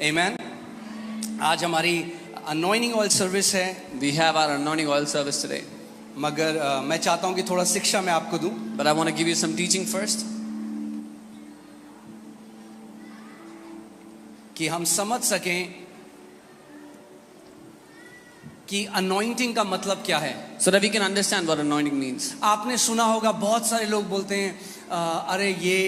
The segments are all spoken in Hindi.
Amen. आज हमारी अनॉइंटिंग ऑयल सर्विस है, We have our anointing oil service today. मगर मैं चाहता हूं कि थोड़ा शिक्षा मैं आपको दूं. But I want to give you some teaching first. कि हम समझ सकें कि अनॉइंटिंग का मतलब क्या है. So that we can understand what anointing means. आपने सुना होगा बहुत सारे लोग बोलते हैं अरे ये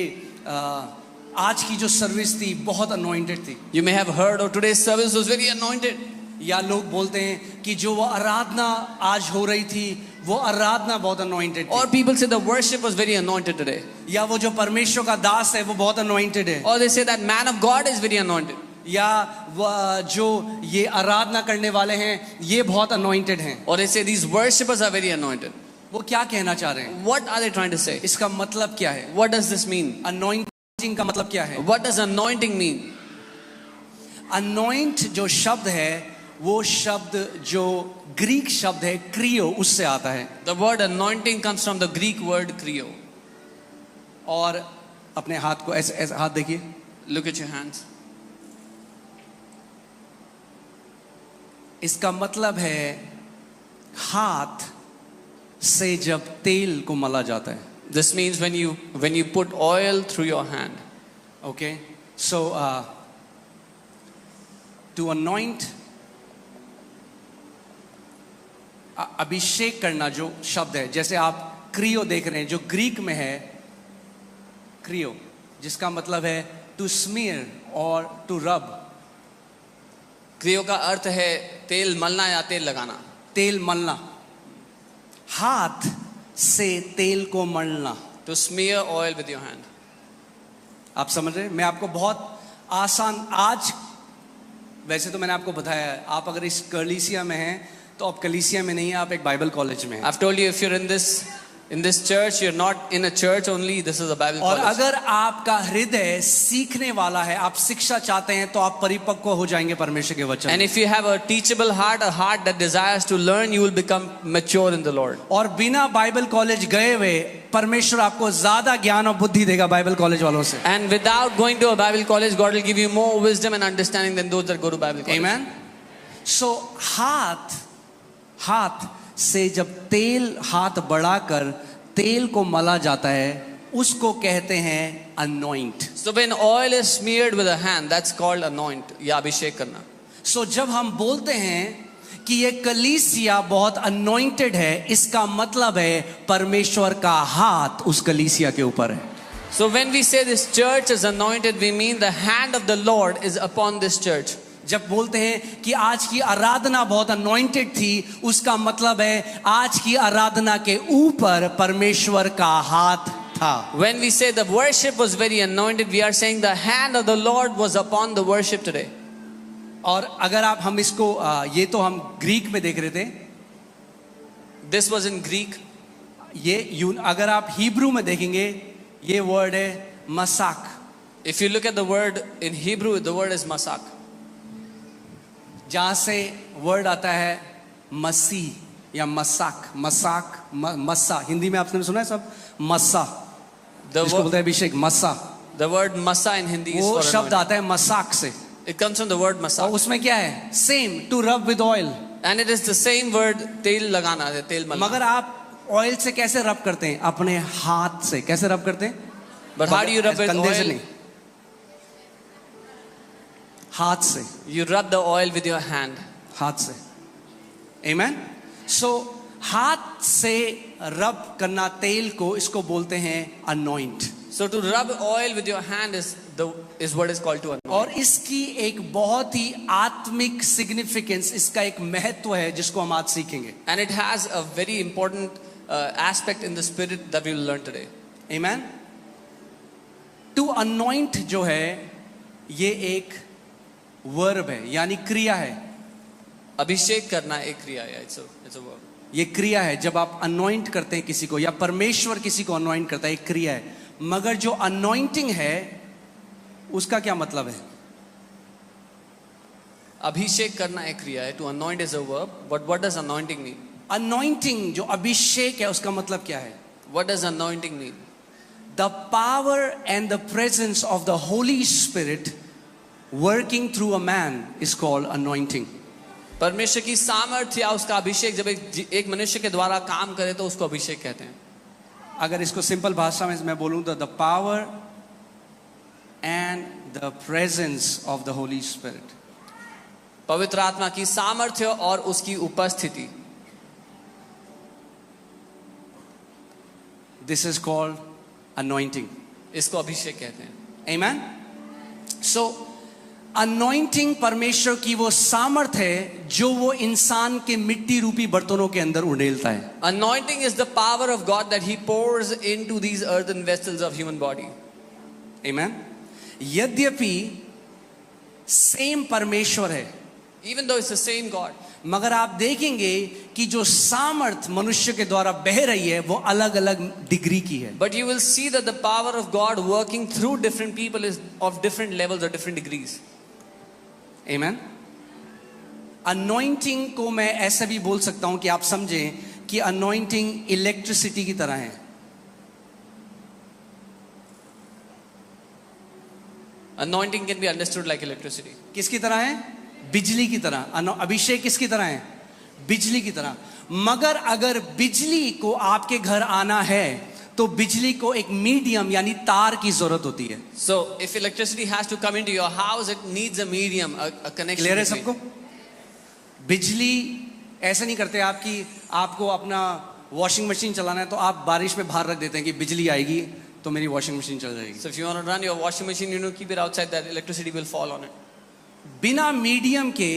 आज की जो सर्विस थी बहुत अनॉइंटेड थी. You may have heard, oh, today's service was very anointed. या लोग बोलते हैं कि जो वो आराधना आज हो रही थी वो आराधना बहुत अनॉइंटेड Or थी. people say the worship was very anointed today. या वो जो परमेश्वर का दास है वो बहुत अनॉइंटेड है. Or they say that man of God is very anointed. या जो ये आराधना करने वाले हैं ये बहुत अनॉइंटेड हैं. Or they say these worshippers are very anointed. वो क्या कहना चाह रहे हैं? What are they trying to say? इसका मतलब क्या है? What does this mean? Anointing का मतलब क्या है? What does anointing mean? Anoint जो शब्द है वो शब्द जो ग्रीक शब्द है क्रियो उससे आता है. The word anointing comes from the Greek word kryo. और अपने हाथ को ऐसे ऐसे हाथ देखिए. Look at your hands. इसका मतलब है हाथ से जब तेल को मला जाता है. This means when you put oil through your hand. Okay, so to anoint, अभिषेक करना जो शब्द है, जैसे आप क्रियो देख रहे हैं जो ग्रीक में है क्रियो, जिसका मतलब है टू स्मीयर और टू रब. क्रियो का अर्थ है तेल मलना या तेल लगाना. तेल मलना, हाथ से तेल को मलना. To smear oil with your hand. आप समझ रहे हैं? मैं आपको बहुत आसान आज, वैसे तो मैंने आपको बताया है, आप अगर इस कलीसिया में हैं तो आप कलीसिया में नहीं है, आप एक बाइबल कॉलेज में हैं. I've told you if you're in this church, you're not in a church only. This is a Bible और college. अगर आपका हृदय सीखने वाला है, आप शिक्षा चाहते हैं तो आप परिपक्व हो जाएंगे परमेश्वर के वचन. And if you have a teachable heart, a heart that desires to learn, you will become mature in the Lord. और बिना बाइबल कॉलेज गए हुए परमेश्वर आपको ज्यादा ज्ञान और बुद्धि देगा बाइबल कॉलेज वालों से. And without going to a Bible college, God will give you more wisdom and understanding than those that go to Bible college. Amen. So हाथ से जब तेल हाथ बढ़ाकर तेल को मला जाता है उसको कहते हैं anoint. So when oil is smeared with a hand, that's called anoint या अभिषेक करना. So जब हम बोलते हैं कि ये कलीसिया बहुत anointed है, इसका मतलब है परमेश्वर का हाथ उस कलीसिया के ऊपर है. So when we say this church is anointed, we mean the hand of the Lord is upon this church. जब बोलते हैं कि आज की आराधना बहुत अनॉइंटेड थी, उसका मतलब है आज की आराधना के ऊपर परमेश्वर का हाथ था. When we say the worship was very anointed, we are saying the hand of the Lord was upon the worship today. और अगर आप हम इसको ये तो हम ग्रीक में देख रहे थे, This was in Greek. ये अगर आप हिब्रू में देखेंगे ये वर्ड है मसाक. If you look at the word in Hebrew, the word is masak. जहां से वर्ड आता है मसीह या मसाक. मस्सा हिंदी में आपने सुना है सब, मस्सा जिसको बोलते हैं अभिषेक. मस्सा, The word masa in Hindi is वो for शब्द anointing. आता है मसाक से. It comes from the word और masak. उसमें क्या है? Same, to rub with oil. And it is the same word तेल लगाना, तेल मलना. मगर आप ऑयल से कैसे रब करते हैं? अपने हाथ से. कैसे रब करते हैं? But how do you rub with कंधे से oil? नहीं, हाथ से. You rub the oil with your hand. हाथ से. Amen. So हाथ से रब करना तेल को, इसको बोलते हैं anoint. So to rub oil with your hand is what is called to anoint. और इसकी एक बहुत ही आत्मिक सिग्निफिकेंस, इसका एक महत्व है जिसको हम आज सीखेंगे. And it has a very important aspect in the spirit that we will learn today. Amen. To anoint जो है ये एक वर्ब है, यानी क्रिया है. अभिषेक करना एक क्रिया है. It's a verb. ये क्रिया है. जब आप anoint करते हैं किसी को या परमेश्वर किसी को anoint करता है, एक क्रिया है. मगर जो anointing है उसका क्या मतलब है? अभिषेक करना एक क्रिया है. To anoint is a verb. But what does anointing mean? Anointing जो अभिषेक है उसका मतलब क्या है? What does anointing mean? The power and the presence of the Holy Spirit Working through a man is called anointing. परमेश्वर की सामर्थ्य या उसका अभिषेक जब एक मनुष्य के द्वारा काम करे तो उसको अभिषेक कहते हैं. अगर इसको सिंपल भाषा में मैं बोलूं तो the power and the presence of the Holi spirit. पवित्र आत्मा की सामर्थ्य और उसकी उपस्थिति. This is called anointing. इसको अभिषेक कहते हैं. Amen. So anointing परमेश्वर की वो सामर्थ है जो वो इंसान के मिट्टी रूपी बर्तनों के अंदर उड़ेलता है. Anointing is the power of God that He pours into these earthen vessels of human body. Amen. यद्यपि सेम परमेश्वर है, Even though it's the same God, मगर आप देखेंगे कि जो सामर्थ मनुष्य के द्वारा बह रही है वो अलग अलग डिग्री की है. but you will see that the power of God working through different people is of different levels or different degrees. Amen. anointing को मैं ऐसा भी बोल सकता हूं कि आप समझें कि anointing इलेक्ट्रिसिटी की तरह है. Anointing can be understood like electricity. किसकी तरह है? बिजली की तरह. अभिषेक किसकी तरह है? बिजली की तरह. मगर अगर बिजली को आपके घर आना है तो बिजली को एक मीडियम यानी तार की जरूरत होती है. So if electricity has to come into your house, it needs a medium, a connection. Clear है between. सबको? बिजली ऐसा नहीं करते आपकी आपको अपना वॉशिंग मशीन चलाना है तो आप बारिश में बाहर रख देते हैं कि बिजली आएगी तो मेरी वॉशिंग मशीन चल जाएगी. So if you want to run your washing machine, you know, keep it outside, that electricity will fall on it. बिना मीडियम के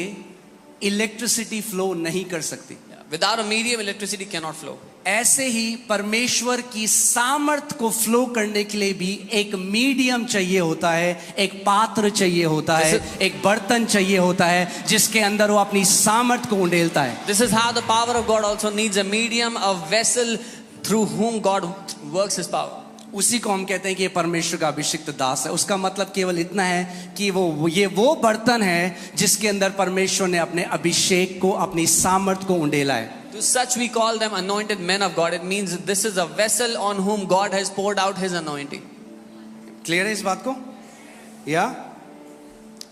इलेक्ट्रिसिटी फ्लो नहीं कर सकती. Without a medium, electricity cannot flow. ऐसे ही परमेश्वर की सामर्थ को फ्लो करने के लिए भी एक मीडियम चाहिए होता है, एक पात्र चाहिए होता है, एक बर्तन चाहिए होता है जिसके अंदर वो अपनी सामर्थ को उंडेलता है. This is how the power of God also needs a medium, a vessel through whom God works His power. उसी को हम कहते हैं कि ये परमेश्वर का अभिषिक्त दास है. उसका मतलब केवल इतना है कि ये वो बर्तन है जिसके अंदर परमेश्वर ने अपने अभिषेक को, अपनी सामर्थ को उंडेला है. To such we call them anointed men of God. It means this is a vessel on whom God has poured out His anointing. Clear है इस बात को? या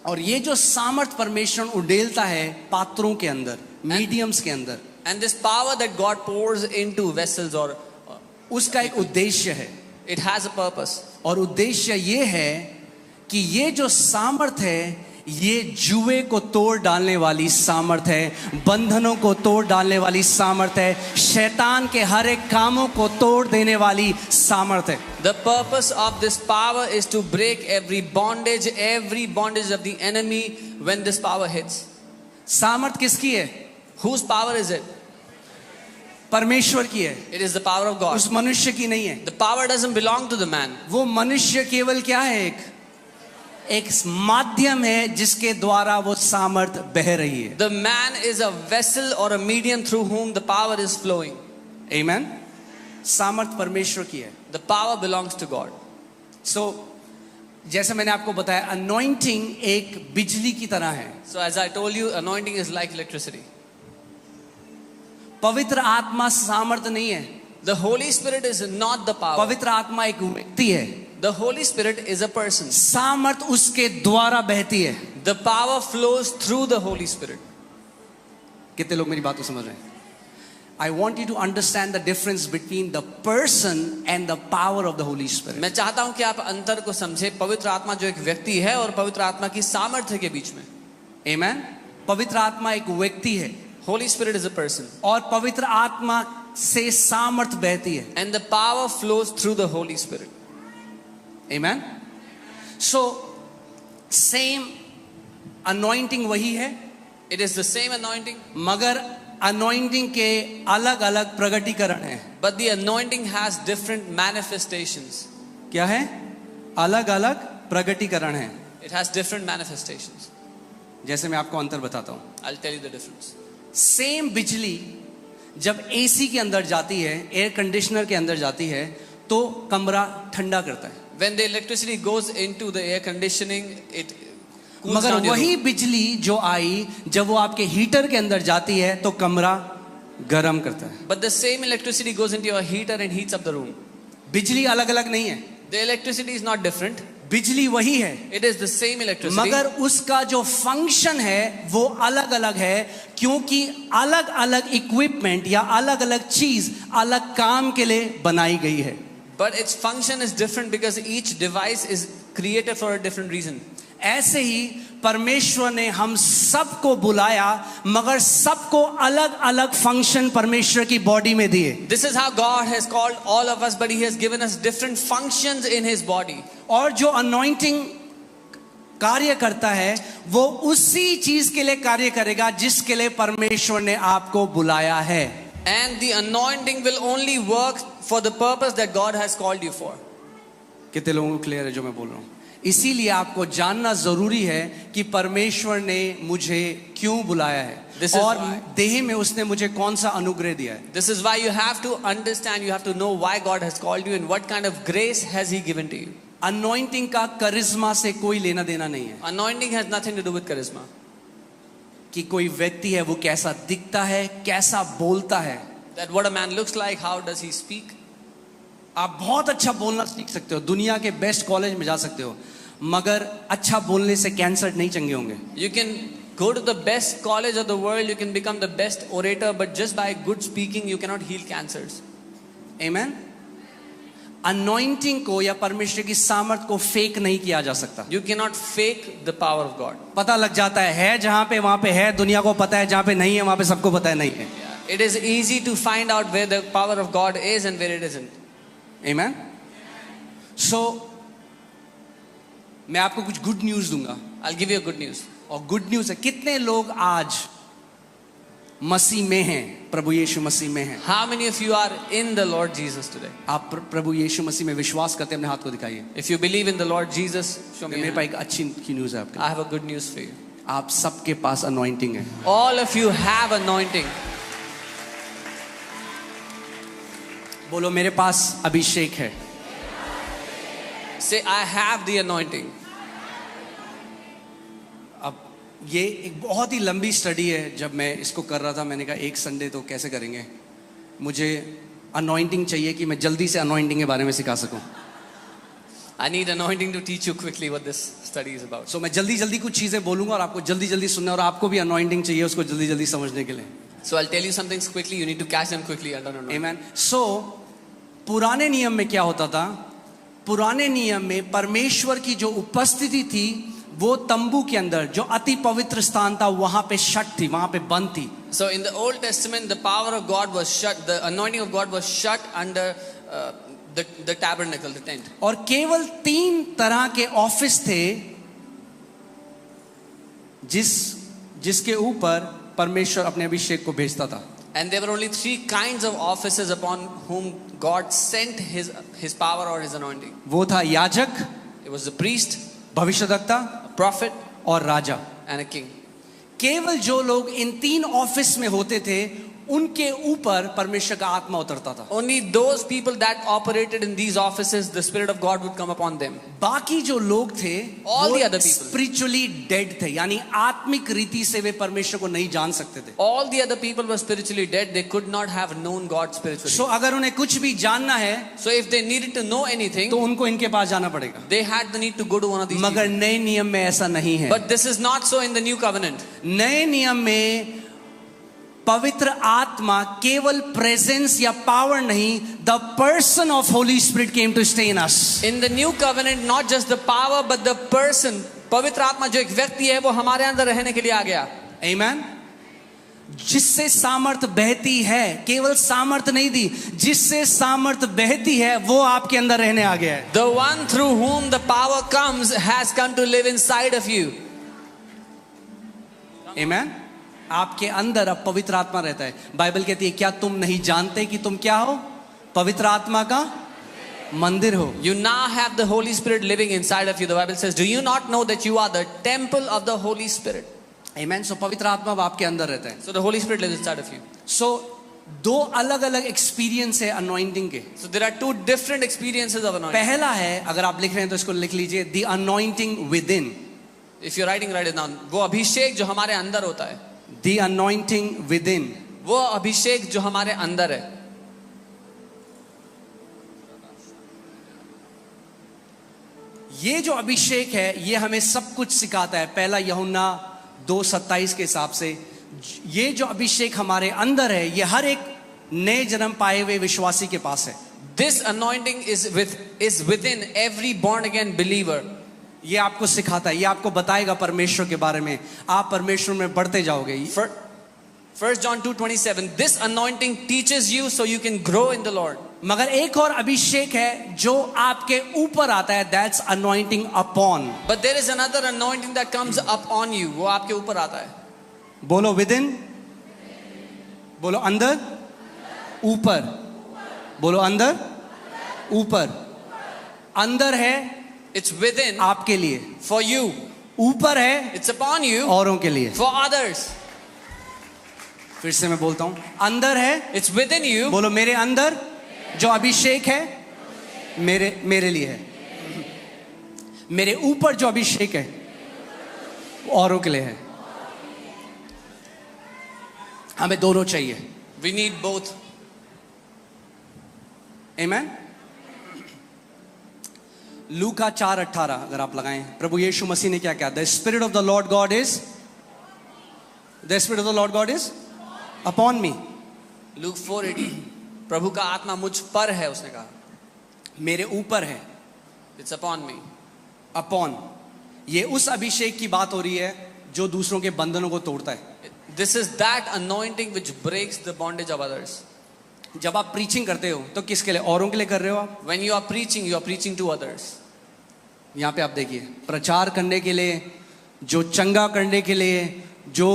और ये जो सामर्थ परमेश्वर उंडेलता है पात्रों के अंदर, मीडियम्स के अंदर, And this power that God pours into vessels, or उसका एक उद्देश्य है. it has a purpose. और उद्देश्य ये है कि ये जो सामर्थ है ये जुए को तोड़ डालने वाली सामर्थ है, बंधनों को तोड़ डालने वाली सामर्थ है, शैतान के हर एक कामों को तोड़ देने वाली सामर्थ है. The purpose of this power is to break every bondage of the enemy when this power hits. सामर्थ किसकी है? Whose power is it? परमेश्वर की है. It is the power of God. उस मनुष्य की नहीं है. The power doesn't belong to the man. वो मनुष्य केवल क्या है? एक माध्यम है जिसके द्वारा वो सामर्थ बह रही है. The man is a vessel or a medium through whom the power is flowing. Amen. सामर्थ परमेश्वर की है. The power belongs to God. So जैसे मैंने आपको बताया anointing एक बिजली की तरह है. So as I told you, anointing is like electricity. पवित्र आत्मा सामर्थ नहीं है. The Holy Spirit is not the power. पवित्र आत्मा एक व्यक्ति है. The Holy Spirit is a person. सामर्थ उसके द्वारा बहती है. The power flows through the Holy Spirit. कितने लोग मेरी बात को समझ रहे हैं? I want you to understand the difference between the person and the power of the Holy Spirit. मैं चाहता हूं कि आप अंतर को समझें, पवित्र आत्मा जो एक व्यक्ति है और पवित्र आत्मा की सामर्थ्य के बीच में. Amen. पवित्र आत्मा एक व्यक्ति है. Holy Spirit is a person. और पवित्र आत्मा से सामर्थ बहती है. And the power flows through the Holy Spirit. Amen. So same anointing वही है. It is the same anointing. मगर anointing के अलग अलग प्रगटीकरण है. But the anointing has different manifestations. क्या है? अलग अलग प्रगटीकरण है. It has different manifestations. जैसे मैं आपको अंतर बताता हूँ. I'll tell you the difference. Same बिजली जब एसी के अंदर जाती है, एयर कंडीशनर के अंदर जाती है तो कमरा ठंडा करता है. When the electricity goes into the air conditioning, it cools मगर down your वही room. बिजली जो आई जब वो आपके हीटर के अंदर जाती है तो कमरा गर्म करता है. But the same electricity goes into your heater and heats up the room. बिजली अलग अलग नहीं है. The electricity is not different. बिजली वही है, It is the same electricity. मगर उसका जो फंक्शन है वो अलग अलग है, क्योंकि अलग अलग इक्विपमेंट या अलग अलग चीज अलग काम के लिए बनाई गई है. But its function is different because each device is created for a different reason. ऐसे ही परमेश्वर ने हम सबको बुलाया, मगर सबको अलग अलग फंक्शन परमेश्वर की बॉडी में दिए. This is how God has called all of us, but He has given us different functions in His body. और जो अनॉइंटिंग कार्य करता है वो उसी चीज के लिए कार्य करेगा जिसके लिए परमेश्वर ने आपको बुलाया है. And the anointing will only work for the purpose that God has called you for. कितने लोगों को क्लियर है जो मैं बोल रहा हूं? इसीलिए आपको जानना जरूरी है कि परमेश्वर ने मुझे क्यों बुलाया है और देह में उसने मुझे कौन सा अनुग्रह दिया है. This is why you have to understand, you have to know why God has called you and what kind of grace has He given to you. Anointing का करिश्मा से कोई लेना देना नहीं है. Anointing has nothing to do with charisma. कि कोई व्यक्ति है वो कैसा दिखता है, कैसा बोलता है. That what a man looks like, how does he speak. आप बहुत अच्छा बोलना सीख सकते हो, दुनिया के बेस्ट कॉलेज में जा सकते हो, मगर अच्छा बोलने से कैंसर नहीं चंगे होंगे. You can go to the best college of the world, you can become the best orator, but just by good speaking you cannot heal cancers. Amen. Anointing को या परमेश्वर की सामर्थ को फेक नहीं किया जा सकता. You cannot fake the power of God. पता लग जाता है जहां पे वहां पे है, दुनिया को पता है, जहां पे नहीं है वहां पे सबको पता है नहीं है. It is easy to find out where the power of God is and where it isn't. Amen. So मैं आपको कुछ गुड न्यूज दूंगा. I'll give you a good news. और गुड न्यूज है, कितने लोग आज मसीह में हैं, प्रभु यीशु मसीह में हैं? How many of you are in the Lord Jesus today? आप प्रभु यीशु मसीह में विश्वास करते हैं? अपने हाथ को दिखाइए. If you believe in the Lord Jesus, show me. मेरे पास एक अच्छी न्यूज है आपके. I have a good news for you. आप सबके पास अनॉइंटिंग है. All of you have anointing. बोलो मेरे पास अभिषेक है. Say, I have the anointing. अब ये एक बहुत ही लंबी स्टडी है. जब मैं इसको कर रहा था मैंने कहा एक संडे तो कैसे करेंगे, मुझे अनॉइंटिंग चाहिए कि मैं जल्दी से अनॉइंटिंग के बारे में सिखा सकूं. I need anointing to teach you quickly what this study is about. सो मैं जल्दी जल्दी कुछ चीजें बोलूंगा और आपको जल्दी जल्दी सुनना, और आपको भी अनॉइंटिंग चाहिए उसको जल्दी जल्दी समझने के लिए. So I'll tell you some things quickly. You need to catch them quickly. I don't know. Amen. So पुराने नियम में क्या होता था? पुराने नियम में परमेश्वर की जो उपस्थिति थी वो तंबू के अंदर जो अति पवित्र स्थान था वहां पे शट थी, वहां पे बंद थी. So in the Old Testament, the power of God was shut. The anointing of God was shut under the tabernacle, the tent. और केवल 3 तरह के ऑफिस थे जिसके ऊपर परमेश्वर अपने अभिषेक को भेजता था. And there were only 3 kinds of offices upon whom God sent his power or his anointing. वो था याजक, It was the priest, भविष्यद्वक्ता a prophet, और राजा. and a king. केवल जो लोग इन 3 ऑफिस में होते थे उनके ऊपर परमेश्वर का आत्मा उतरता था. Only those people that operated in these offices, the Spirit of God would come upon them. बाकी जो लोग थे All वो the other people. Spiritually dead थे, यानी आत्मिक रीति से वे परमेश्वर को नहीं जान सकते थे. All the other people were spiritually dead. They could not have known God spiritually. सो अगर उन्हें कुछ भी जानना है So if they needed to know anything, तो उनको इनके पास जाना पड़ेगा. they had the need to go to one of these मगर people. नए नियम में ऐसा नहीं है. But this is not so in the new covenant. नए नियम में पवित्र आत्मा केवल प्रेजेंस या पावर नहीं, the person of holy spirit came to stay in us. In the new covenant, not just the power but the person, पवित्र आत्मा जो एक व्यक्ति है वो हमारे अंदर रहने के लिए आ गया. आमेन. जिससे सामर्थ बहती है, केवल सामर्थ नहीं दी, जिससे सामर्थ बहती है वो आपके अंदर रहने आ गया है. The one through whom the power comes has come to live inside of you. आमेन. आपके अंदर अब पवित्र आत्मा रहता है. बाइबल कहती है क्या तुम नहीं जानते कि तुम क्या हो? पवित्र आत्मा का मंदिर हो. You now have the Holy Spirit living inside of you. The Bible says, do you not know that you are the temple of the Holy Spirit? आमेन. सो पवित्र आत्मा अब आपके अंदर रहता है. So the Holy Spirit lives inside of you. सो 2 अलग अलग एक्सपीरियंस है अनॉइंटिंग के. So there are 2 different experiences of anointing. पहला है, अगर आप लिख रहे हैं तो इसको लिख लीजिए, the anointing with in. If you're writing, write it down. वो अभिषेक जो हमारे अंदर होता है. The anointing with in. वो अभिषेक जो हमारे अंदर है. ये जो अभिषेक है ये हमें सब कुछ सिखाता है। पहला यूहन्ना 2:27 के हिसाब से ये जो अभिषेक हमारे अंदर है ये हर एक नए जन्म पाए हुए विश्वासी के पास है। This anointing is within every born again believer. ये आपको सिखाता है, ये आपको बताएगा परमेश्वर के बारे में, आप परमेश्वर में बढ़ते जाओगे। 1 John 2:27. This anointing teaches you so you can grow in the Lord. मगर एक और अभिषेक है जो आपके ऊपर आता है, that's anointing upon. But there is another anointing that comes up on you. वो आपके ऊपर आता है. बोलो within, बोलो अंदर, ऊपर, बोलो अंदर, ऊपर। अंदर है It's within आपके लिए, for you. ऊपर है It's upon you औरों के लिए। for others. फिर से मैं बोलता हूं, अंदर है, It's within you. बोलो मेरे अंदर जो अभिषेक है मेरे लिए है। मेरे ऊपर जो अभिषेक है वो औरों के लिए है। हमें दोनों चाहिए। We need both. आमेन। लूका 4:18 अगर आप लगाएं, प्रभु यीशु मसीह ने क्या कहा? The spirit of the Lord God is upon me. Luke 4:18. प्रभु का आत्मा मुझ पर है, उसने कहा. मेरे ऊपर है, It's upon me. अपॉन। ये उस अभिषेक की बात हो रही है जो दूसरों के बंधनों को तोड़ता है। This is that anointing which breaks the bondage of others. जब आप प्रीचिंग करते हो तो किसके लिए? औरों के लिए कर रहे हो आप। When you are preaching to others. यहाँ पे आप देखिए, प्रचार करने के लिए, जो चंगा करने के लिए, जो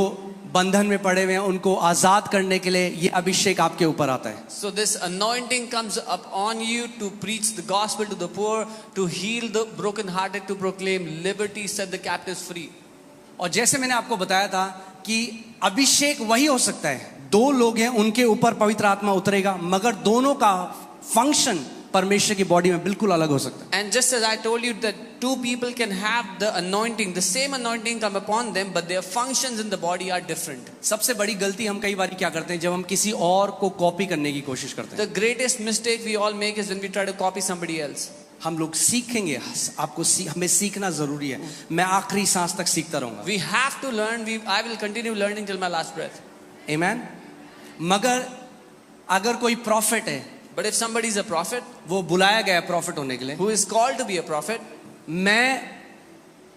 बंधन में पड़े हुए हैं उनको आजाद करने के लिए ये अभिषेक आपके ऊपर आता है। So this anointing comes up on you to preach the gospel to the poor, to heal the brokenhearted, to proclaim liberty, set the captives free. और जैसे मैंने आपको बताया था कि अभिषेक वही हो सकता है, दो लोग हैं उनके ऊपर पवित्र आत्मा उतरेगा, मगर दोनों का फंक्शन परमेश्वर की बॉडी में बिल्कुल अलग हो सकता है। And just as I told you that two people can have the anointing, the same anointing come upon them, but their functions in the body are different. सबसे बड़ी गलती हम कई बार क्या करते हैं, जब हम किसी और को कॉपी करने की कोशिश करते हैं। The greatest mistake we all make is when we try to copy somebody else. हम लोग सीखेंगे, हमें सीखना जरूरी है। मैं आखिरी सांस तक सीखता रहूंगा। We have to learn. I will continue learning till my last breath. Amen? मगर अगर कोई प्रॉफिट है, But if somebody is a prophet, वो बुलाया गया है प्रॉफिट होने के लिए, who is called to be a prophet, मैं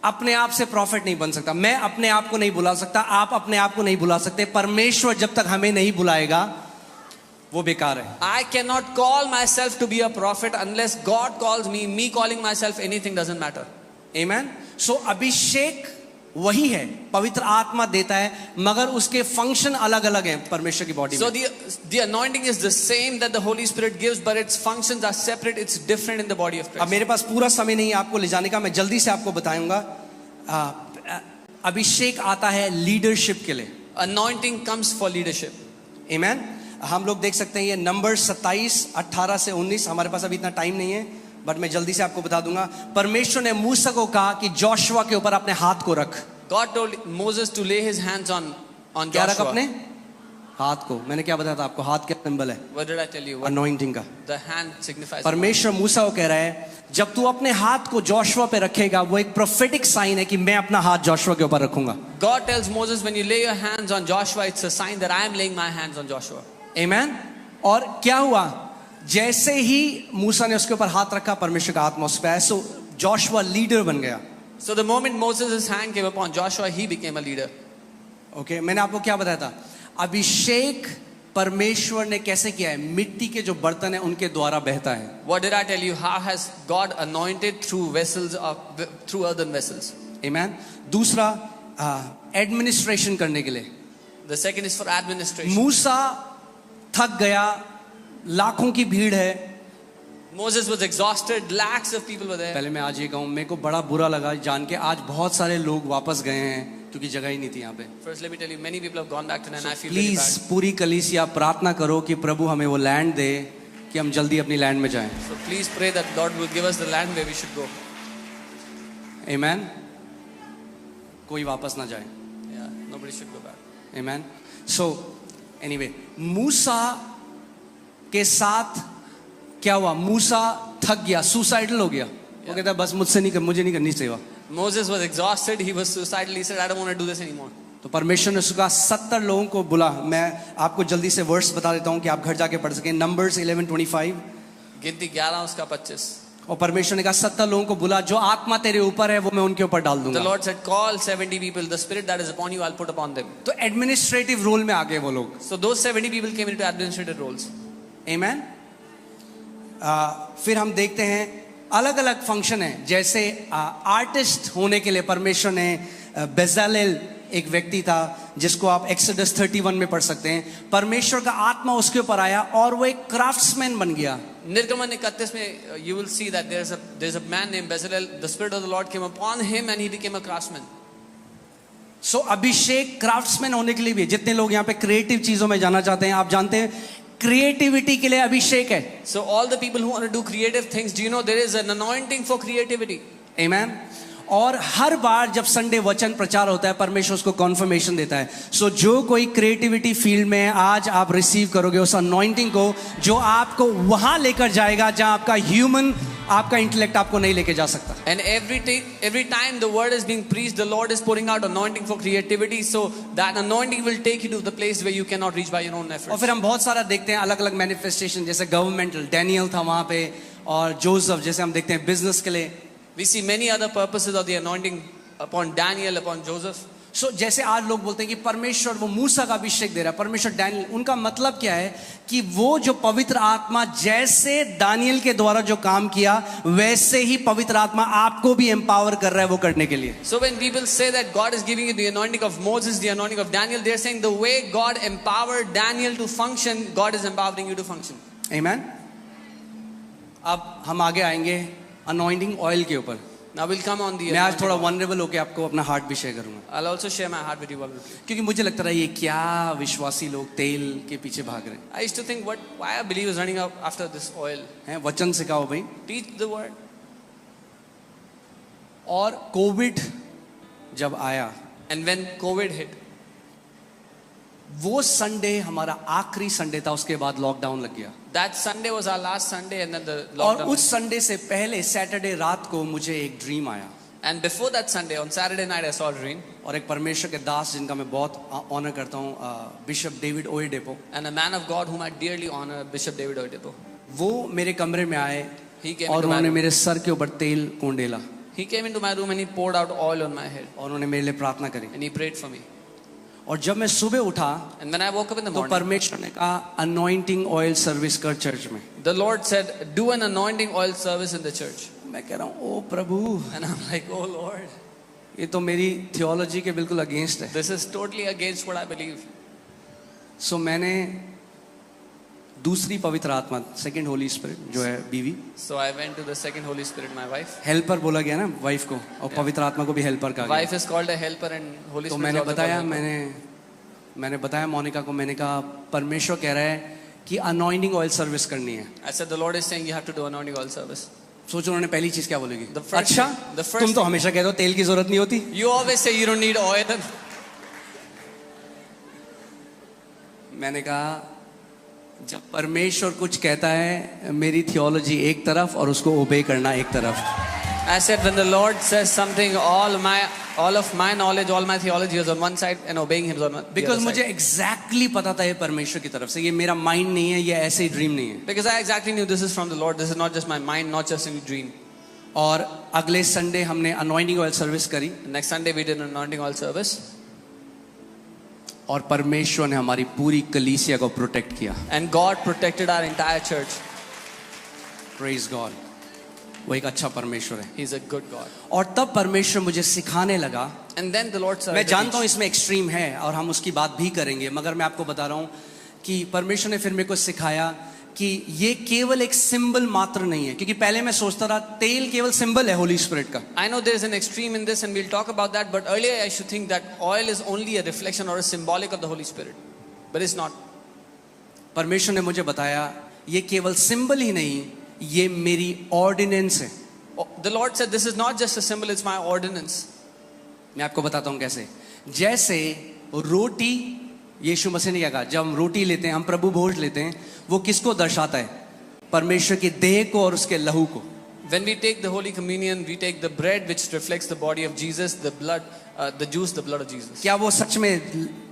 अपने आप से प्रॉफिट नहीं बन सकता, मैं अपने आप को नहीं बुला सकता, आप अपने आप को नहीं बुला सकते। परमेश्वर जब तक हमें नहीं बुलाएगा वो बेकार है। I cannot call myself to be a prophet unless God calls me. Me calling myself anything doesn't matter. Amen? So अभिषेक वही है, पवित्र आत्मा देता है, मगर उसके फंक्शन अलग अलग हैं परमेश्वर की बॉडी So में। the anointing is the same that the Holy Spirit gives, but its functions are separate. It's different in the body of अब Christ. मेरे पास पूरा समय नहीं है आपको ले जाने का, मैं जल्दी से आपको बताऊंगा। अभिषेक आता है लीडरशिप के लिए। Anointing comes for leadership. Amen? हम लोग देख सकते हैं ये नंबर 27:18 से 19। हमारे पास अभी इतना टाइम नहीं है, बट मैं जल्दी से आपको बता दूंगा। परमेश्वर ने मूसा को कहा कि जोशुआ के ऊपर अपने हाथ को रख। God told Moses to lay his hands on क्या रख? Joshua. अपने हाथ को। मैंने क्या बताया था आपको? हाथ क्या सिंबल है? What did I tell you? Anointing का। The hand signifies. परमेश्वर मूसा को कह रहा है, जब तू अपने हाथ को जोशुआ पे रखेगा वो एक प्रोफेटिक साइन है कि मैं अपना हाथ जोशुआ के ऊपर रखूंगा। God tells Moses, when you lay your hands on Joshua, it's a sign that I am laying my hands on Joshua. Amen? और क्या हुआ? जैसे ही मूसा ने उसके ऊपर हाथ रखा, परमेश्वर का आत्मा उस पे आया, सो जोशुआ लीडर बन गया। So the moment Moses' hand came upon Joshua, he became a leader. Okay, मैंने आपको क्या बताया था? अभिषेक परमेश्वर ने कैसे किया है? मिट्टी के जो बर्तन है उनके द्वारा बहता है। What did I tell you? How has God anointed through vessels through earthen vessels? Amen? दूसरा एडमिनिस्ट्रेशन करने के लिए। The second is for administration. मूसा थक गया, लाखों की भीड़ है। Moses was exhausted. Lakhs of people were there. पहले मैं आज ये कहूँ, मेरे को बड़ा बुरा लगा जान के आज बहुत सारे लोग वापस गए हैं क्योंकि जगह ही नहीं थी यहाँ पे। First, let me tell you, many people have gone back to and I feel very please bad. पूरी कलीसिया प्रार्थना करो कि प्रभु हमें वो लैंड दे कि हम जल्दी अपनी लैंड में जाएं। So please pray that God will give us the land where we should go. Amen? कोई वापस ना जाए। Yeah, nobody should go back. Amen? So anyway, मूसा के साथ क्या हुआ? मूसा थक गया, सुसाइडल हो गया। वो कहता है बस मुझसे नहीं कर, मुझे नहीं करनी सेवा. Moses was exhausted. He was suicidal. He said, I don't want to do this anymore. तो परमेश्वर ने उसका 70 लोगों को बुला. मैं आपको जल्दी से वर्स बता देता हूं कि आप घर जाके पढ़ सकें. नंबर्स 11:25. गिनती 11 उसका 25. और परमेश्वर ने कहा 70 लोगों को बुला, जो आत्मा तेरे ऊपर है वो मैं उनके ऊपर डाल The दूंगा. Lord said, call 70 people. The spirit that is upon you, I'll put upon them. तो एडमिनिस्ट्रेटिव रोल में आ गए वो लोग. So those 70 people came into administrative roles. आमेन. फिर हम देखते हैं अलग अलग फंक्शन है. जैसे आर्टिस्ट होने के लिए परमेश्वर ने बेजालेल एक व्यक्ति था जिसको आप एक्सोडस 31 में पढ़ सकते हैं. परमेश्वर का आत्मा उसके ऊपर आया और वो एक क्राफ्ट्समैन बन गया. निर्गमन 31 में you will see that there's a man named Bezalel. The spirit of the Lord came upon him and he became a craftsman. So Abhishek craftsman होने के लिए भी है. जितने लोग यहाँ पे क्रिएटिव चीजों में जाना चाहते हैं, आप जानते हैं क्रिएटिविटी के लिए अभिषेक है. So all the people who want to do creative things, do you know there is an anointing for creativity? आमेन. और हर बार जब संडे वचन प्रचार होता है परमेश्वर उसको कॉन्फर्मेशन देता है. सो जो कोई क्रिएटिविटी फील्ड में है, आज आप रिसीव करोगे उस अनॉइंटिंग को जो आपको वहां लेकर जाएगा जहां आपका ह्यूमन, आपका इंटेलेक्ट आपको नहीं लेके जा सकता. And every time the word is being preached, the Lord is pouring out anointing for creativity. So that anointing will take you to the place where you cannot reach by your own efforts. और फिर हम बहुत सारा देखते हैं अलग अलग मैनिफेस्टेशन. जैसे गवर्नमेंटल, डैनियल था वहां पे, और जोसेफ जैसे हम देखते हैं बिजनेस के लिए. We see many other purposes of the anointing upon Daniel, upon Joseph. सो जैसे आज लोग बोलते हैं कि परमेश्वर वो मूसा का अभिषेक दे रहा है, परमेश्वर डैनियल. उनका मतलब क्या है कि वो जो पवित्र आत्मा जैसे दानियल के द्वारा जो काम किया वैसे ही पवित्र आत्मा आपको भी एम्पावर कर रहा है वो करने के लिए. So when people say that God is giving you the anointing of Moses, the anointing of Daniel, they're saying the way God empowered Daniel to function, God is empowering you to function. आमीन. अब हम आगे आएंगे अनॉइंटिंग ऑयल के ऊपर. Now we'll come on the मैं आज थोड़ा वनरेबल होकर आपको अपना हार्ट भी शेयर करूंगा, I'll also share my heart with you vulnerably. क्योंकि मुझे लगता है ये क्या विश्वासी लोग तेल के पीछे भाग रहे I used to think, why are believers running up after this oil? हैं. वचन सिखाओ भाई. Teach the word. और कोविड जब आया, And when COVID hit, वो संडे हमारा आखिरी संडे था, उसके बाद लॉकडाउन लग गया. that Sunday was our last Sunday, and then the और lockdown. उस संडे से पहले सैटरडे रात को मुझे एक ड्रीम आया. And before that Sunday, on Saturday night, I saw a dream. और एक परमेश्वर के दास जिनका मैं बहुत ऑनर करता हूँ, bishop David Oyedepo, And a man of God whom I dearly honor, Bishop David Oyedepo. वो मेरे कमरे में आए He came और into my उन्होंने room. मेरे सर के ऊपर तेल कोंडेला He came into my room and he poured out oil on my head. और उन्होंने मेरे लिए प्रार्थना करी. And he prayed for me. और जब मैं सुबह उठा And when I woke up in the तो morning, परमेश्वर ने कहा अनॉइंटिंग ऑयल सर्विस कर चर्च में. the Lord said, do an anointing oil service in the church. मैं कह रहा हूँ ओ प्रभु, And I'm like, oh Lord, ये तो मेरी थियोलॉजी के बिल्कुल अगेंस्ट है. this is totally against what I believe. सो मैंने दूसरी पवित्र आत्मा, सेकंड होली स्पिरिट जो है बीवी, So I went to the second Holy Spirit, my wife. Helper बोला गया ना वाइफ को, और पवित्र आत्मा को भी हेल्पर कहा गया. Wife is called a helper and Holy तो Spirit is मैंने also called बताया, helper. मैंने बताया मोनिका को, मैंने कहा परमेश्वर कह रहा है कि अनॉइंटिंग ऑयल सर्विस करनी है. I said, the Lord is saying you have to do anointing oil service. सोचो उन्होंने पहली चीज क्या बोलेगी. The first अच्छा thing- the first तुम तो हमेशा कहते हो तेल की जरूरत नहीं होती. You always say you don't need oil. मैंने कहा जब परमेश्वर कुछ कहता है मेरी थियोलॉजी एक तरफ और उसको ओबे करना एक तरफ. I said, when the Lord says something, all of my knowledge, all my theology is on one side and obeying Him is on the because other मुझे side. एग्जैक्टली पता था ये परमेश्वर की तरफ से, ये मेरा माइंड नहीं है, ये ऐसे ही ड्रीम नहीं है. Because I exactly knew this is from the Lord. This is not just my mind, not just a dream. और अगले संडे हमने अनॉइंटिंग ऑयल सर्विस करी Next Sunday we did an anointing oil service. और परमेश्वर ने हमारी पूरी कलीसिया को प्रोटेक्ट किया. And God protected our entire church. Praise God. वो एक अच्छा परमेश्वर है. He's a good God. और तब परमेश्वर मुझे सिखाने लगा. And then the Lord started मैं to जानता हूँ teach. इसमें एक्सट्रीम है और हम उसकी बात भी करेंगे, मगर मैं आपको बता रहा हूँ कि परमेश्वर ने फिर मेरे को सिखाया कि ये केवल एक सिंबल मात्र नहीं है, क्योंकि पहले मैं सोचता रहा तेल केवल सिंबल है होली स्पिरिट का. I know there is an extreme in this and we'll talk about that, but earlier I should think that oil is only a reflection or a symbolic of the Holy Spirit. But it's not. परमेश्वर ने मुझे बताया ये केवल सिंबल ही नहीं, ये मेरी ऑर्डिनेंस है. The Lord said, this is not just a symbol, it's my ordinance. मैं आपको बताता हूँ कैसे. जैसे रोटी, यीशु मसीह ने क्या कहा, जब हम रोटी लेते हैं, हम प्रभु भोज लेते हैं, वो किसको दर्शाता है? परमेश्वर की देह को और उसके लहू को. When we take the Holy Communion, we take the bread which reflects the body of Jesus, the blood, the juice, the blood of Jesus. क्या वो सच में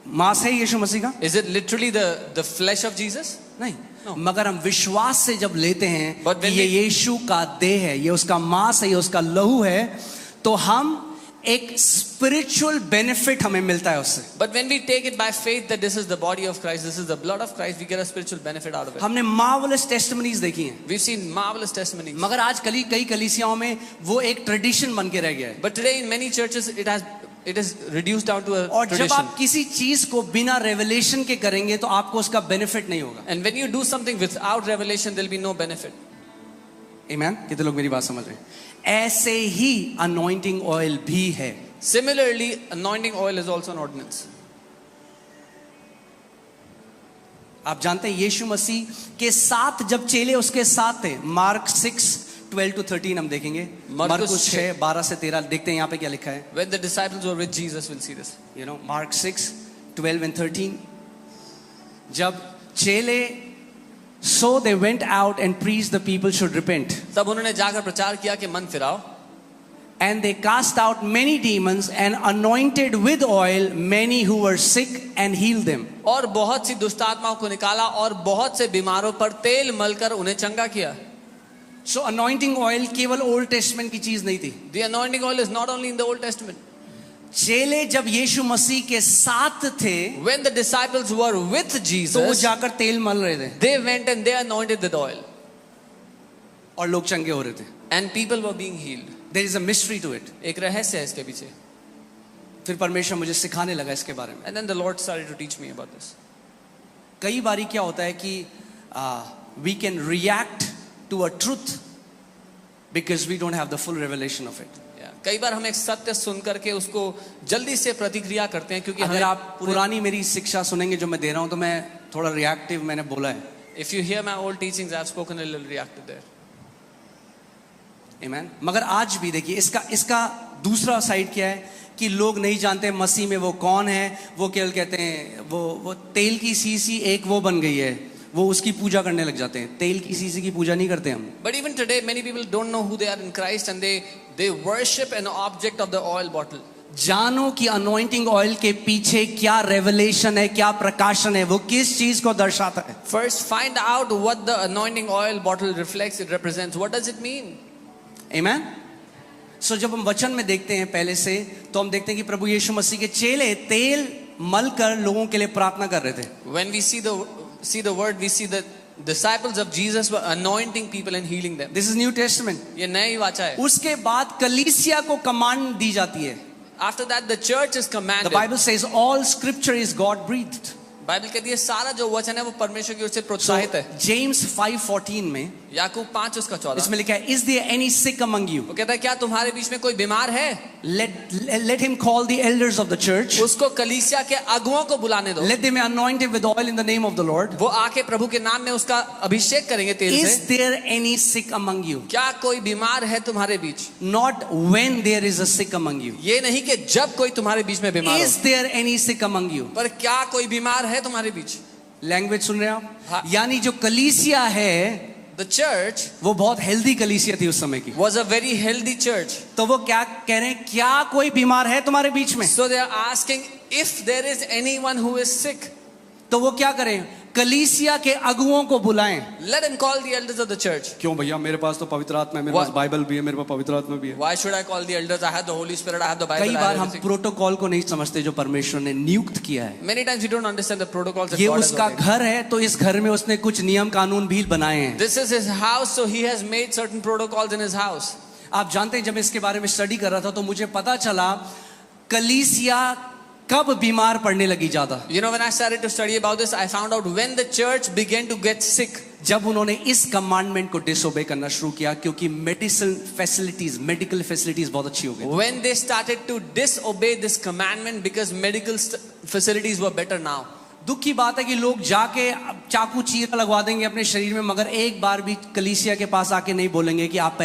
मांस है यीशु मसीह का? Is it literally the flesh of Jesus? नहीं, No. मगर हम विश्वास से जब लेते हैं But कि when ये we- यीशु का देह है, ये उसका मांस है, ये उसका लहू है, तो हम एक स्पिरिचुअल बेनिफिट हमें मिलता है उससे. But when we take it by faith that this is the body of Christ, this is the blood of Christ, we get a spiritual benefit out of it. हमने मार्वलस टेस्टिमनीज देखी हैं, We've seen marvelous testimonies. मगर आज कई कलीसियाओं में वो एक ट्रेडिशन बन के रह गया है. But today in many churches it is reduced down to a और जब tradition. आप किसी चीज को बिना रेवलेशन के करेंगे तो आपको उसका बेनिफिट नहीं होगा. And when you do something without revelation, there'll be no benefit. आमीन. कितने लोग मेरी बात समझ रहे हैं? ऐसे ही अनॉइंटिंग ऑयल भी है. Similarly, anointing oil is also an ordinance. आप जानते हैं यीशु मसीह के साथ जब चेले उसके साथ थे, मार्क 6:12-13 हम देखेंगे. मरकुस मरकुस 6:12-13 देखते हैं यहाँ पे क्या लिखा है. When the disciples were with Jesus, we'll see this. You know, Mark 6:12-13. जब चेले so they went out and preached the people should repent. तब उन्होंने जाकर प्रचार किया कि मन फिराओ. And they cast out many demons and anointed with oil many who were sick and healed them. और बहुत सी दुष्ट आत्माओं को निकाला और बहुत से बीमारों पर तेल मलकर उन्हें चंगा किया. So anointing oil केवल ओल्ड टेस्टमेंट की चीज नहीं थी. The anointing oil is not only in the Old Testament. चेले जब यीशु मसीह के साथ थे When the disciples were with तो वो Jesus, जाकर तेल मल रहे थे they went and they anointed with oil. और लोग चंगे हो रहे थे. And people were being healed. There is a mystery to it. एक रहस्य है इसके पीछे. फिर परमेश्वर मुझे सिखाने लगा इसके बारे में. And then the Lord started to teach me about this. कई बारी क्या होता है कि we can react to a truth because we don't have the full revelation of it. Yeah. कई बार हम एक सत्य सुन करके उसको जल्दी से प्रतिक्रिया करते हैं क्योंकि अगर हमें आप पुरानी मेरी शिक्षा सुनेंगे जो मैं दे रहा हूं तो मैं थोड़ा रिएक्टिव मैंने बोला है. If you hear my old teachings, I've spoken a little reacted there. Amen. मगर आज भी देखिए इसका दूसरा साइड क्या है कि लोग नहीं जानते मसीह में वो कौन है. वो केवल कहते हैं वो तेल की सीसी एक वो बन गई है, वो उसकी पूजा करने लग जाते हैं. तेल की सीसी की पूजा नहीं करते हम. But even today, many people don't know who they are in Christ and they worship an object of the oil bottle. जानो कि अनॉइंटिंग ऑयल के पीछे क्या रेवलेशन है, क्या प्रकाशन है, वो किस चीज को दर्शाता है. First, find out what the anointing oil bottle reflects, it represents. What does it mean? Amen. So जब हम वचन में देखते हैं पहले से तो हम देखते हैं कि प्रभु यीशु मसीह के चेले तेल मलकर लोगों के लिए प्रार्थना कर रहे थे. When we see the word, we see the disciples of Jesus were anointing people and healing them. This is New Testament. ये नई वाचा है. उसके बाद कलीसिया को कमांड दी जाती है. After that, the church is The commanded. Bible says all scripture is God breathed. Bible कहती है सारा जो वचन है वो परमेश्वर की ओर से So प्रोत्साहित है. James 5:14 में याकूब 5 उसका 14. इसमें लिखा है, Is there any sick among you? वो कहता है क्या तुम्हारे बीच में कोई बीमार है? Let him call the elders of the church. उसको कलीसिया के अगुओं को बुलाने दो. Let them anoint him with oil in the name of the Lord. वो आके प्रभु के नाम में उसका अभिषेक करेंगे तेल Is से. there any sick among you? क्या कोई बीमार है तुम्हारे बीच? Not when there is a sick among you. ये नहीं कि जब कोई तुम्हारे बीच में बीमार Is हो, there any sick among you? पर क्या कोई बीमार है तुम्हारे बीच? लैंग्वेज सुन रहे हैं हाँ. आप? यानी जो कलीसिया है The church वो बहुत हेल्दी कलीसिया थी उस समय की. was a very healthy church. तो वो क्या कह रहे हैं, क्या कोई बीमार है तुम्हारे बीच में? So they are asking if there is anyone who is sick, तो वो क्या करें, कलीसिया के अगुओं को बुलाएं. let him call the elders of the church. क्यों भैया, मेरे पास तो पवित्र आत्मा है, मेरे पास बाइबल भी है, मेरे पास पवित्र आत्मा भी है. Why should I call the elders? I have the Holy Spirit, I have the Bible. कई I बार have हम everything. प्रोटोकॉल को नहीं समझते जो परमेश्वर ने नियुक्त किया है. Many times we don't understand the protocols that ये God has उसका ordained. घर है तो इस घर में उसने कुछ नियम कानून भी बनाए हैं. This is his house, so he has made certain protocols in his house. आप जानते हैं जब मैं इसके बारे में स्टडी कर रहा था तो मुझे पता चला कलीसिया कब बीमार पड़ने लगी ज्यादा. You know, when I started to study about this, I found out when the church began to get sick. जब उन्होंने इस कमांडमेंट को डिसोबे करना शुरू किया क्योंकि मेडिकल फैसिलिटीज बहुत अच्छी हो गई. When they started to disobey this commandment because medical facilities were better now. दुख की बात है कि लोग जाके चाकू चीरा लगवा देंगे अपने शरीर में, मगर एक बार भी कलीसिया के पास आके नहीं बोलेंगे कि आप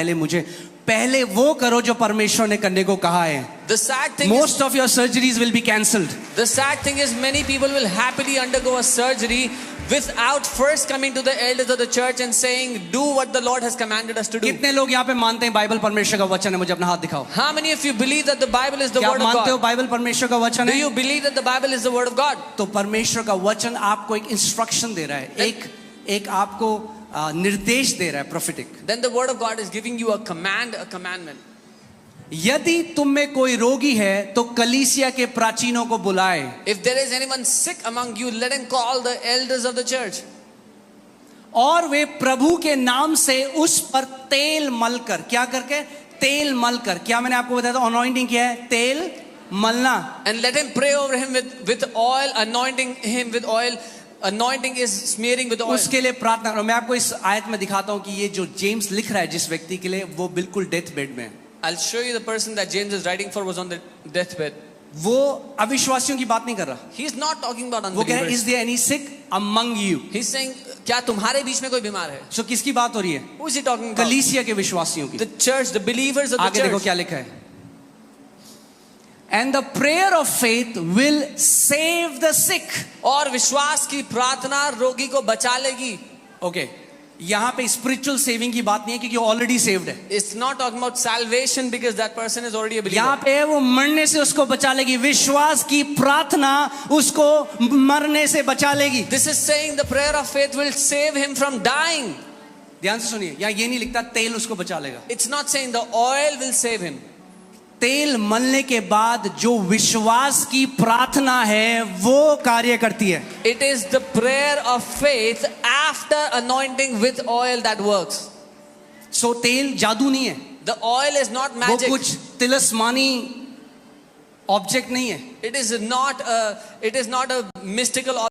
पहले वो करो जो परमेश्वर ने करने को कहा है. The sad thing Most of your surgeries will be cancelled. The sad thing is many people will happily undergo a surgery without first coming to the elders of the church and saying, do what the Lord has commanded us to do. कितने लोग यहाँ पे मानते हैं बाइबल परमेश्वर का वचन है? मुझे अपना हाथ दिखाओ. How many of you believe that the Bible is the क्या word आप of मानते हो God? बाइबल परमेश्वर का वचन Do है? you believe that the Bible is the word of God? तो परमेश्वर का वचन आपको एक इंस्ट्रक्शन दे रहा है, एक आपको निर्देश दे रहा है, prophetic. Then the word of God is giving you a command, a commandment. यदि तुम में कोई रोगी है तो कलीसिया के प्राचीनों को बुलाए. If there is anyone sick among you, let him call the elders of the church. और वे प्रभु के नाम से उस पर तेल मलकर, क्या करके? तेल मलकर. क्या मैंने आपको बताया था अनॉइंटिंग क्या है? तेल मलना. And let him pray over him with oil, anointing him with oil. Anointing is smearing with oil. उसके लिए प्रार्थना करो. मैं आपको इस आयत में दिखाता हूं कि ये जो जेम्स लिख रहा है जिस व्यक्ति के लिए, वो बिल्कुल डेथ बेड में है. I'll show you the person that James is writing for was on the deathbed. वो अविश्वासियों की बात नहीं कर रहा. He's not talking about वो कह रहा है, unbelievers. is there any sick among you? He's saying, क्या तुम्हारे बीच में कोई बीमार है? So किसकी बात हो रही है? Who is he talking about? कलीसिया के विश्वासियों की. The church, the believers of the आगे देखो church. क्या लिखा है. And the prayer of faith will save the sick. और विश्वास की प्रार्थना रोगी को बचा लेगी. ओके, यहाँ पे स्पिरिचुअल सेविंग की बात नहीं है क्योंकि ऑलरेडी सेव्ड है. It's not talking about salvation because that person is already a यहाँ believer. पे वो मरने से उसको बचा लेगी. विश्वास की प्रार्थना उसको मरने से बचा लेगी. This is saying the prayer of faith will save him from dying. ध्यान से सुनिए, यहाँ ये नहीं लिखता तेल उसको बचा लेगा. It's not saying the oil will save him. तेल मलने के बाद जो विश्वास की प्रार्थना है वो कार्य करती है. It is the prayer of faith after anointing with oil that works. सो तेल जादू नहीं है. The oil is not वो magic. कुछ तिलस्मानी ऑब्जेक्ट नहीं है. It is not a mystical